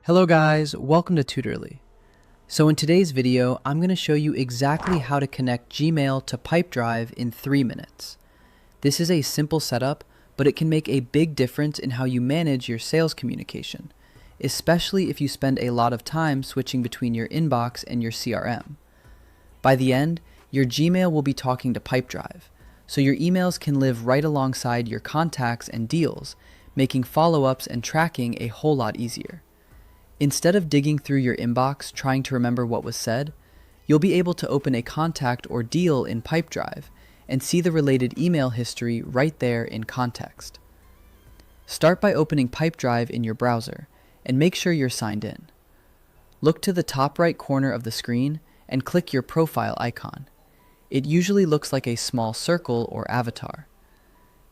Hello guys, welcome to Tutorly. So in today's video, I'm going to show you exactly how to connect Gmail to Pipedrive in 3 minutes. This is a simple setup, but it can make a big difference in how you manage your sales communication, especially if you spend a lot of time switching between your inbox and your CRM. By the end, your Gmail will be talking to Pipedrive, so your emails can live right alongside your contacts and deals, making follow-ups and tracking a whole lot easier. Instead of digging through your inbox trying to remember what was said, you'll be able to open a contact or deal in Pipedrive and see the related email history right there in context. Start by opening Pipedrive in your browser and make sure you're signed in. Look to the top right corner of the screen and click your profile icon. It usually looks like a small circle or avatar.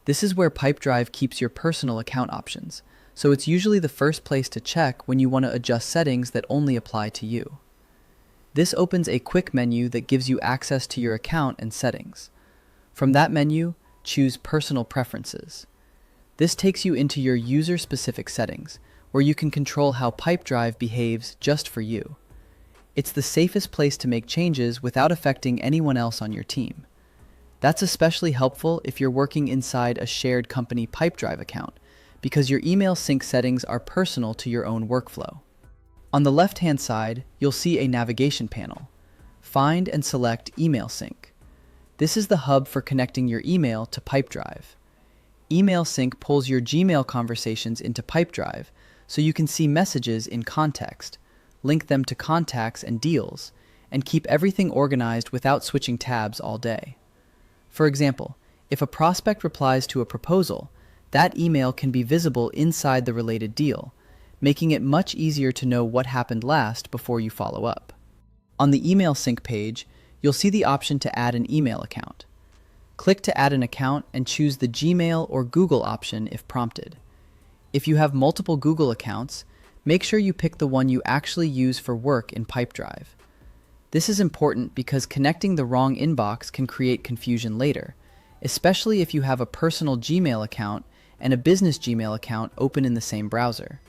This is where Pipedrive keeps your personal account options, so it's usually the first place to check when you want to adjust settings that only apply to you. This opens a quick menu that gives you access to your account and settings. From that menu, choose Personal Preferences. This takes you into your user-specific settings, where you can control how Pipedrive behaves just for you. It's the safest place to make changes without affecting anyone else on your team. That's especially helpful if you're working inside a shared company Pipedrive account, because your email sync settings are personal to your own workflow. On the left-hand side, you'll see a navigation panel. Find and select Email Sync. This is the hub for connecting your email to Pipedrive. Email Sync pulls your Gmail conversations into Pipedrive so you can see messages in context, link them to contacts and deals, and keep everything organized without switching tabs all day. For example, if a prospect replies to a proposal, that email can be visible inside the related deal, making it much easier to know what happened last before you follow up. On the email sync page, you'll see the option to add an email account. Click to add an account and choose the Gmail or Google option if prompted. If you have multiple Google accounts, make sure you pick the one you actually use for work in Pipedrive. This is important because connecting the wrong inbox can create confusion later, especially if you have a personal Gmail account and a business Gmail account open in the same browser.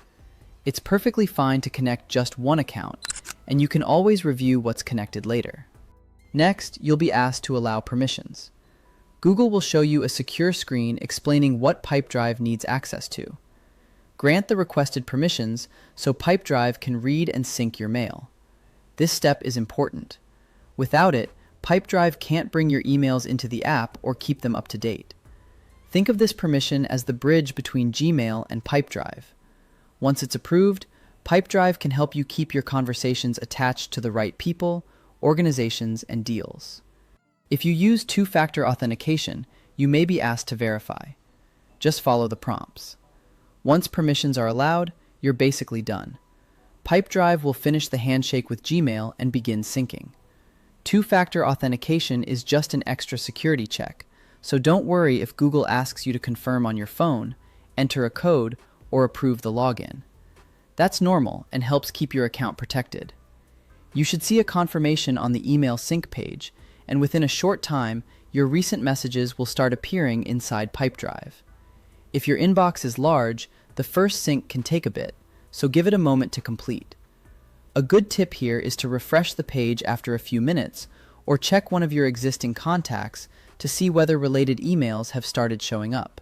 It's perfectly fine to connect just one account, and you can always review what's connected later. Next, you'll be asked to allow permissions. Google will show you a secure screen explaining what Pipedrive needs access to. Grant the requested permissions so Pipedrive can read and sync your mail. This step is important. Without it, Pipedrive can't bring your emails into the app or keep them up to date. Think of this permission as the bridge between Gmail and Pipedrive. Once it's approved, Pipedrive can help you keep your conversations attached to the right people, organizations, and deals. If you use two-factor authentication, you may be asked to verify. Just follow the prompts. Once permissions are allowed, you're basically done. Pipedrive will finish the handshake with Gmail and begin syncing. Two-factor authentication is just an extra security check, so don't worry if Google asks you to confirm on your phone, enter a code, or approve the login. That's normal and helps keep your account protected. You should see a confirmation on the email sync page, and within a short time, your recent messages will start appearing inside Pipedrive. If your inbox is large, the first sync can take a bit, so give it a moment to complete. A good tip here is to refresh the page after a few minutes, or check one of your existing contacts to see whether related emails have started showing up.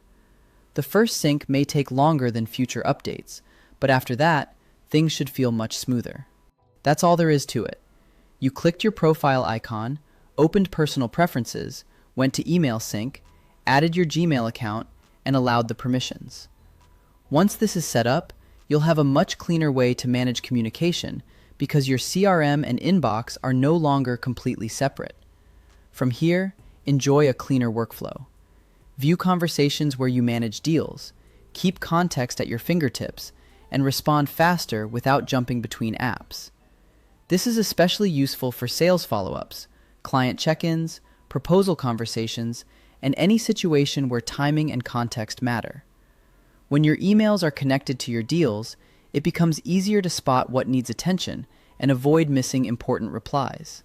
The first sync may take longer than future updates, but after that, things should feel much smoother. That's all there is to it. You clicked your profile icon, opened Personal Preferences, went to Email Sync, added your Gmail account, and allowed the permissions. Once this is set up, you'll have a much cleaner way to manage communication because your CRM and inbox are no longer completely separate. From here, enjoy a cleaner workflow. View conversations where you manage deals, keep context at your fingertips, and respond faster without jumping between apps. This is especially useful for sales follow-ups, client check-ins, proposal conversations, and any situation where timing and context matter. When your emails are connected to your deals, it becomes easier to spot what needs attention and avoid missing important replies.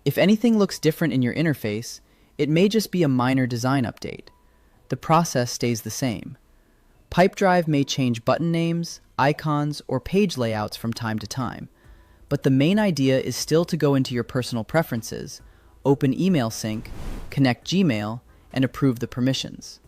If anything looks different in your interface, it may just be a minor design update. The process stays the same. Pipedrive may change button names, icons, or page layouts from time to time, but the main idea is still to go into your personal preferences, open email sync, connect Gmail, and approve the permissions.